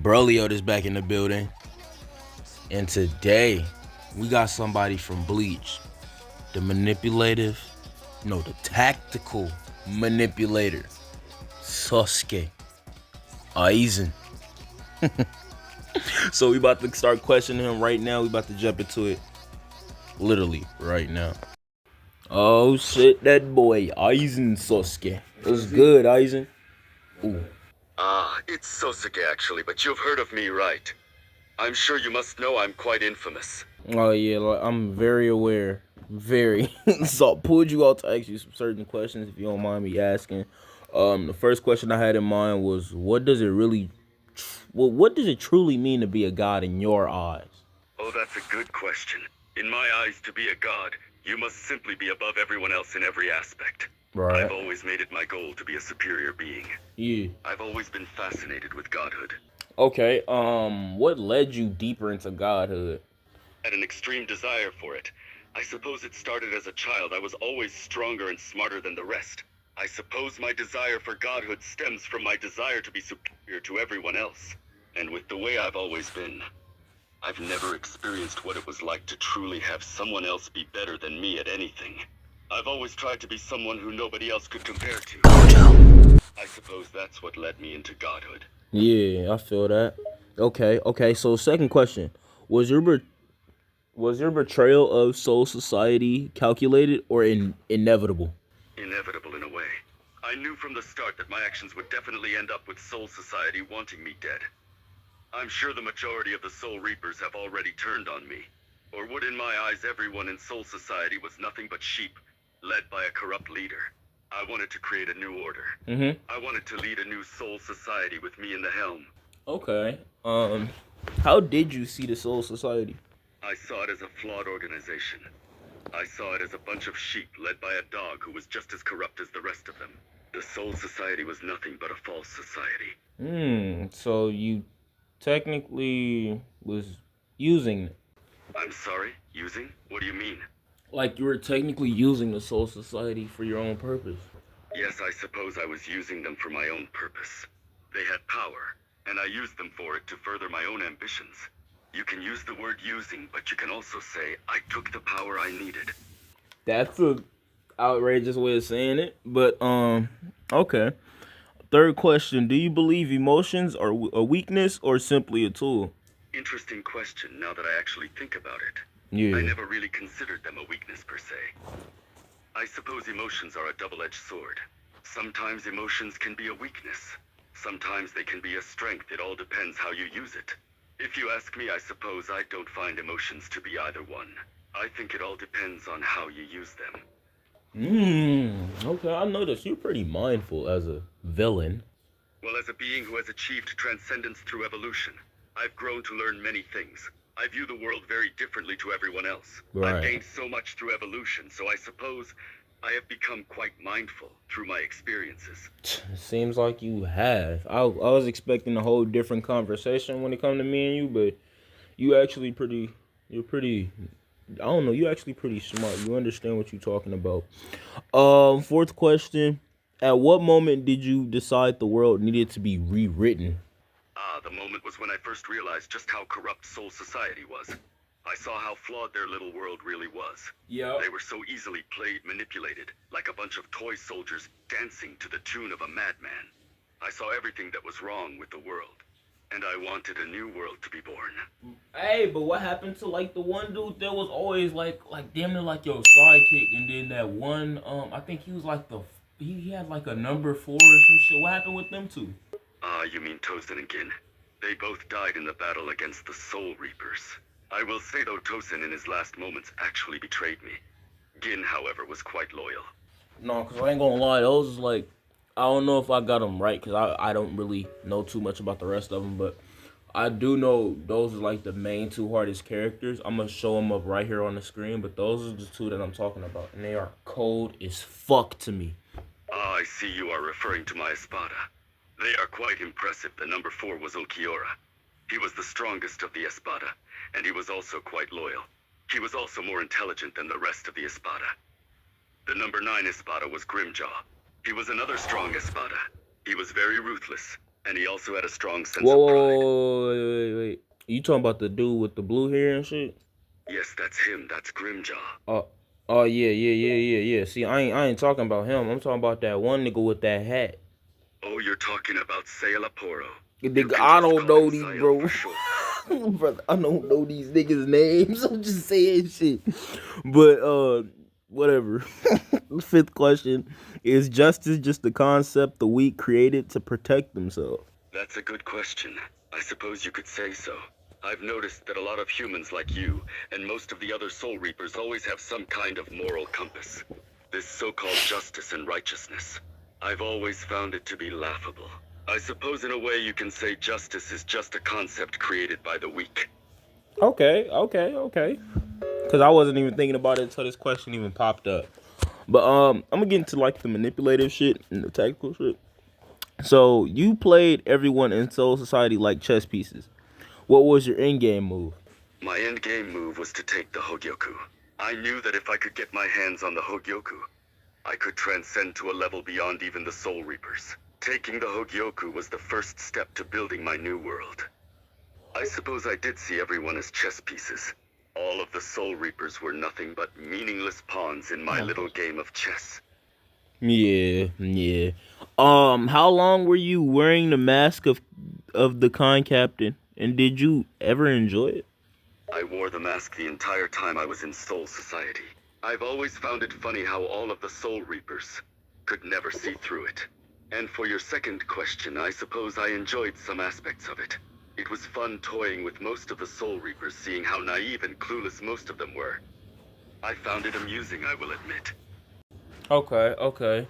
Brolio is back in the building, and today we got somebody from Bleach, the manipulative, no, the tactical manipulator, Sasuke, Aizen. So we about to start questioning him right now. We about to jump into it, literally right now. Oh shit, that boy Aizen Sasuke. What's good, Aizen? Ooh. It's Sosuke actually, but you've heard of me, right? I'm sure you must know I'm quite infamous. Oh yeah, like, I'm very aware. Very. So I pulled you out to ask you some certain questions if you don't mind me asking. The first question I had in mind was what does it really what does it truly mean to be a god in your eyes? Oh, that's a good question. In my eyes, to be a god, you must simply be above everyone else in every aspect. Right. I've always made it my goal to be a superior being. Yeah. I've always been fascinated with godhood. Okay, what led you deeper into godhood? Had an extreme desire for it. I suppose it started as a child. I was always stronger and smarter than the rest. I suppose my desire for godhood stems from my desire to be superior to everyone else. And with the way I've always been, I've never experienced what it was like to truly have someone else be better than me at anything. I've always tried to be someone who nobody else could compare to. Gojo. I suppose that's what led me into godhood. Yeah, I feel that. Okay. So second question: Was your betrayal of Soul Society calculated or inevitable? Inevitable in a way. I knew from the start that my actions would definitely end up with Soul Society wanting me dead. I'm sure the majority of the Soul Reapers have already turned on me. Or would in my eyes everyone in Soul Society was nothing but sheep, led by a corrupt leader. I wanted to create a new order. I wanted to lead a new Soul Society with me in the helm. Okay. How did you see the Soul Society? I saw it as a flawed organization. I saw it as a bunch of sheep led by a dog who was just as corrupt as the rest of them. The Soul Society was nothing but a false society. So you technically was using it. I'm sorry? Using? What do you mean? Like you were technically using the Soul Society for your own purpose. Yes, I suppose I was using them for my own purpose. They had power, and I used them for it to further my own ambitions. You can use the word using, but you can also say, I took the power I needed. That's a outrageous way of saying it, but okay. Third question: do you believe emotions are a weakness or simply a tool? Interesting question now that I actually think about it. Yeah. I never really considered them a weakness per se. I suppose emotions are a double-edged sword. Sometimes emotions can be a weakness. Sometimes they can be a strength. It all depends how you use it. If you ask me, I suppose I don't find emotions to be either one. I think it all depends on how you use them. Okay, I noticed you're pretty mindful as a villain. Well, as a being who has achieved transcendence through evolution, I've grown to learn many things. I view the world very differently to everyone else. Right. I've gained so much through evolution, so I suppose I have become quite mindful through my experiences. Seems like you have. I was expecting a whole different conversation when it comes to me and you, but you actually you're pretty, I don't know, you actually pretty smart. You understand what you're talking about. Fourth question. At what moment did you decide the world needed to be rewritten? The moment was when I first realized just how corrupt Soul Society was. I saw how flawed their little world really was. Yeah. They were so easily played, manipulated, like a bunch of toy soldiers dancing to the tune of a madman. I saw everything that was wrong with the world, and I wanted a new world to be born. Hey, but what happened to like the one dude that was always like damn near like your sidekick, and then that one I think he was like he had like a number 4 or some shit. What happened with them two? You mean Tosin and Gin? They both died in the battle against the Soul Reapers. I will say though Tosin in his last moments actually betrayed me. Gin, however, was quite loyal. No, cause I ain't gonna lie, those is like I don't know if I got them right, cause I don't really know too much about the rest of them, but I do know those are like the main two hardest characters. I'm gonna show them up right here on the screen, but those are the two that I'm talking about, and they are cold as fuck to me. I see you are referring to my Espada. They are quite impressive. The number 4 was Ulquiorra. He was the strongest of the Espada, and he was also quite loyal. He was also more intelligent than the rest of the Espada. The number 9 Espada was Grimjaw. He was another strong Espada. He was very ruthless. And he also had a strong sense Whoa, of whoa, pride. whoa, wait. You talking about the dude with the blue hair and shit? Yes, that's him. That's Grimjaw. Oh, oh yeah. See, I ain't talking about him. I'm talking about that one nigga with that hat. Oh, you're talking about Sailaporo. You Nigga, can I just don't call him know these, Sail bro. for short. Brother, I don't know these niggas' names. I'm just saying shit. But whatever. Fifth question: is justice just a concept the weak created to protect themselves? That's a good question. I suppose you could say so. I've noticed that a lot of humans like you, and most of the other Soul Reapers always have some kind of moral compass. This so-called justice and righteousness. I've always found it to be laughable. I suppose in a way you can say justice is just a concept created by the weak. Okay. Because I wasn't even thinking about it until this question even popped up. But I'm gonna get into like the manipulative shit and the tactical shit. So you played everyone in Soul Society like chess pieces. What was your end game move? My endgame move was to take the Hogyoku. I knew that if I could get my hands on the Hogyoku, I could transcend to a level beyond even the Soul Reapers. Taking the Hogyoku was the first step to building my new world. I suppose I did see everyone as chess pieces. All of the Soul Reapers were nothing but meaningless pawns in my little game of chess. Yeah. How long were you wearing the mask of the con captain, and did you ever enjoy it? I wore the mask the entire time I was in Soul Society. I've always found it funny how all of the Soul Reapers could never see through it. And for your second question, I suppose I enjoyed some aspects of it. It was fun toying with most of the Soul Reapers, seeing how naive and clueless most of them were. I found it amusing, I will admit. Okay.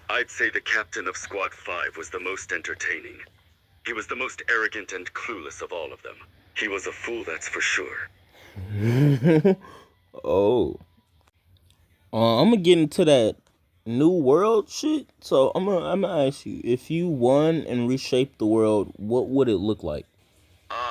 I'd say the captain of Squad 5 was the most entertaining. He was the most arrogant and clueless of all of them. He was a fool, that's for sure. Oh. I'm gonna get into that new world shit. So I'm gonna ask you, if you won and reshaped the world, what would it look like?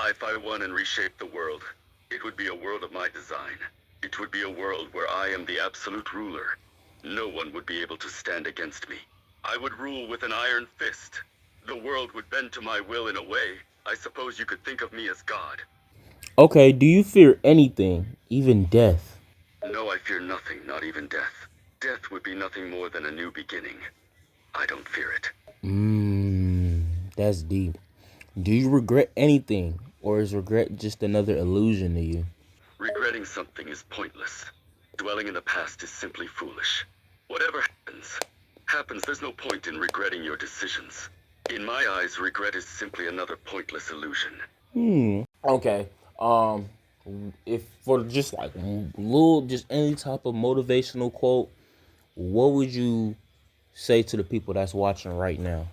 If I won and reshaped the world, it would be a world of my design. It would be a world where I am the absolute ruler. No one would be able to stand against me. I would rule with an iron fist. The world would bend to my will in a way. I suppose you could think of me as God. Okay, do you fear anything, even death? No, I fear nothing, not even death. Death would be nothing more than a new beginning. I don't fear it. That's deep. Do you regret anything, or is regret just another illusion to you? Regretting something is pointless. Dwelling in the past is simply foolish. Whatever happens, there's no point in regretting your decisions. In my eyes, regret is simply another pointless illusion. Okay. Um, if for just like little, just any type of motivational quote, what would you say to the people that's watching right now?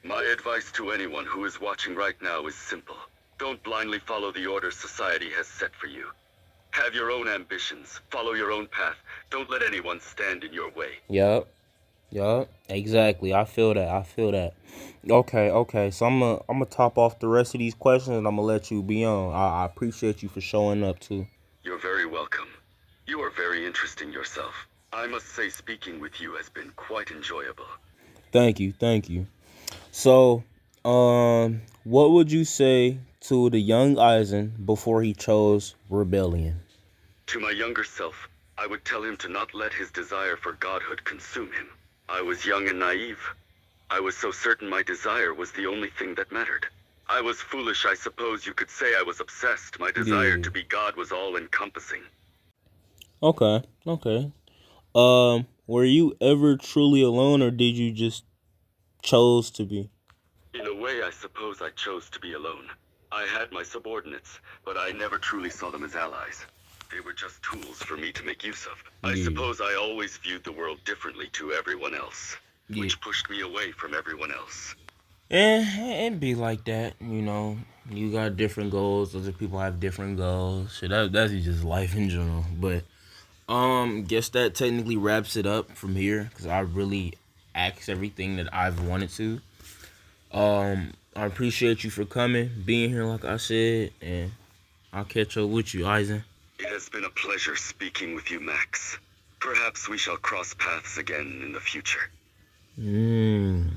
My advice to anyone who is watching right now is simple. Don't blindly follow the order society has set for you. Have your own ambitions, follow your own path. Don't let anyone stand in your way. Yup, exactly. I feel that. Okay. So I'm gonna top off the rest of these questions, and I'm gonna let you be on. I appreciate you for showing up too. You're very welcome. You are very interesting yourself. I must say speaking with you has been quite enjoyable. Thank you. So, what would you say to the young Aizen before he chose rebellion? To my younger self, I would tell him to not let his desire for godhood consume him. I was young and naive. I was so certain my desire was the only thing that mattered. I was foolish, I suppose you could say. I was obsessed. My desire Yeah. to be God was all-encompassing. Okay. Were you ever truly alone, or did you just chose to be? In a way, I suppose I chose to be alone. I had my subordinates, but I never truly saw them as allies. They were just tools for me to make use of. I Yeah. suppose I always viewed the world differently to everyone else, Yeah. which pushed me away from everyone else. It be like that, you know. You got different goals. Other people have different goals. Shit, that's just life in general. But guess that technically wraps it up from here because I really asked everything that I've wanted to. I appreciate you for coming, being here, like I said, and I'll catch up with you, Aizen. It has been a pleasure speaking with you, Max. Perhaps we shall cross paths again in the future. Mm.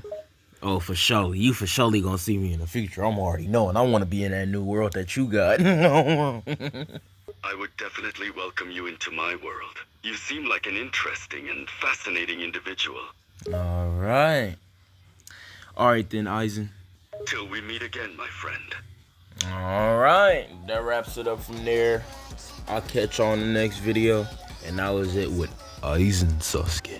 Oh, for sure. You for surely gonna see me in the future. I'm already knowing. I want to be in that new world that you got. I would definitely welcome you into my world. You seem like an interesting and fascinating individual. All right. All right then, Aizen. Till we meet again, my friend. All right. That wraps it up from there. I'll catch you on the next video. And that was it with Aizen Sasuke.